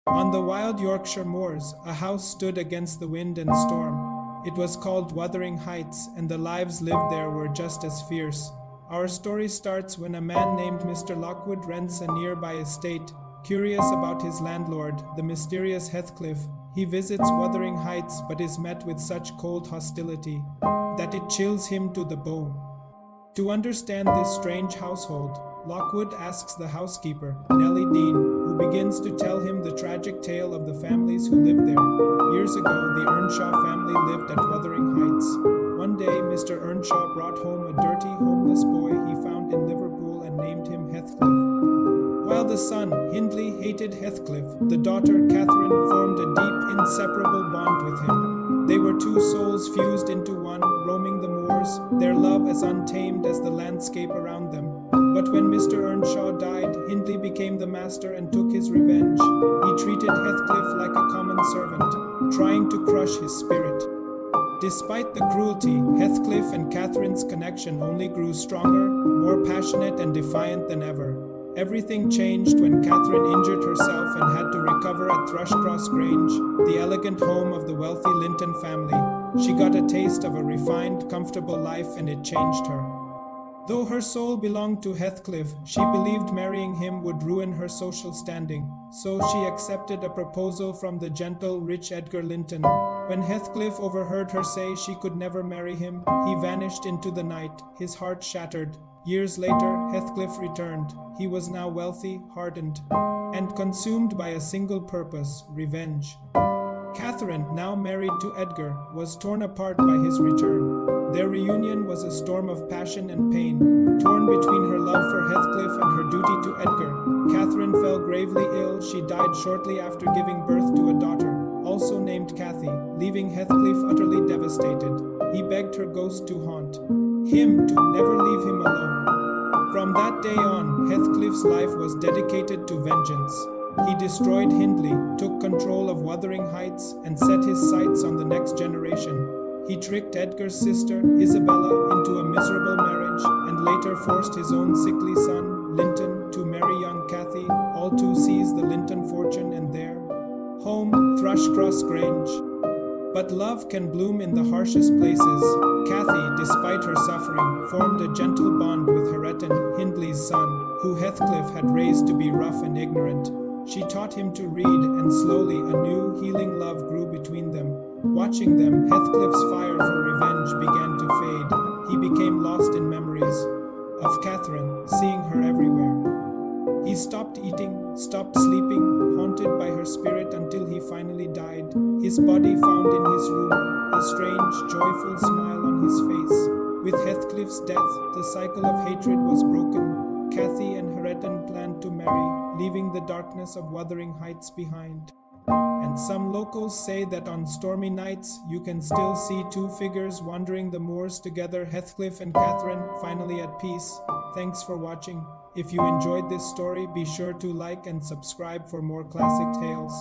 On the wild Yorkshire moors, a house stood against the wind and storm. It was called Wuthering Heights, and the lives lived there were just as fierce. Our story starts when a man named Mr. Lockwood rents a nearby estate. Curious about his landlord, the mysterious Heathcliff, he visits Wuthering Heights but is met with such cold hostility that it chills him to the bone. To understand this strange household, Lockwood asks the housekeeper, Nellie Dean, who begins to tell him the tragic tale of the families who lived there. Years ago, the Earnshaw family lived at Wuthering Heights. One day, Mr. Earnshaw brought home a dirty, homeless boy he found in Liverpool and named him Heathcliff. While the son, Hindley, hated Heathcliff, the daughter, Catherine, formed a deep, inseparable bond with him. They were two souls fused into one, roaming the moors, their love as untamed as the landscape around them. But when Mr. Earnshaw died, Hindley became the master and took his revenge. He treated Heathcliff like a common servant, trying to crush his spirit. Despite the cruelty, Heathcliff and Catherine's connection only grew stronger, more passionate and defiant than ever. Everything changed when Catherine injured herself and had to recover at Thrushcross Grange, the elegant home of the wealthy Linton family. She got a taste of a refined, comfortable life and it changed her. Though her soul belonged to Heathcliff, she believed marrying him would ruin her social standing, so she accepted a proposal from the gentle, rich Edgar Linton. When Heathcliff overheard her say she could never marry him, he vanished into the night, his heart shattered. Years later, Heathcliff returned. He was now wealthy, hardened, and consumed by a single purpose, revenge. Catherine, now married to Edgar, was torn apart by his return. Their reunion was a storm of passion and pain. Torn between her love for Heathcliff and her duty to Edgar, Catherine fell gravely ill. She died shortly after giving birth to a daughter, also named Cathy, leaving Heathcliff utterly devastated. He begged her ghost to haunt him, to never leave him alone. From that day on, Heathcliff's life was dedicated to vengeance. He destroyed Hindley, took control of Wuthering Heights, and set his sights on the next generation. He tricked Edgar's sister, Isabella, into a miserable marriage, and later forced his own sickly son, Linton, to marry young Cathy, all to seize the Linton fortune and their home, Thrushcross Grange. But love can bloom in the harshest places. Cathy, despite her suffering, formed a gentle bond with Hareton, Hindley's son, who Heathcliff had raised to be rough and ignorant. She taught him to read, and slowly a new, healing love grew between them. Watching them, Heathcliff's fire for revenge began to fade. He became lost in memories of Catherine, seeing her everywhere. He stopped eating, stopped sleeping, haunted by her spirit until he finally died. His body found in his room, a strange, joyful smile on his face. With Heathcliff's death, the cycle of hatred was broken. Cathy and Hareton planned to marry, leaving the darkness of Wuthering Heights behind. And some locals say that on stormy nights, you can still see two figures wandering the moors together, Heathcliff and Catherine, finally at peace. Thanks for watching. If you enjoyed this story, be sure to like and subscribe for more classic tales.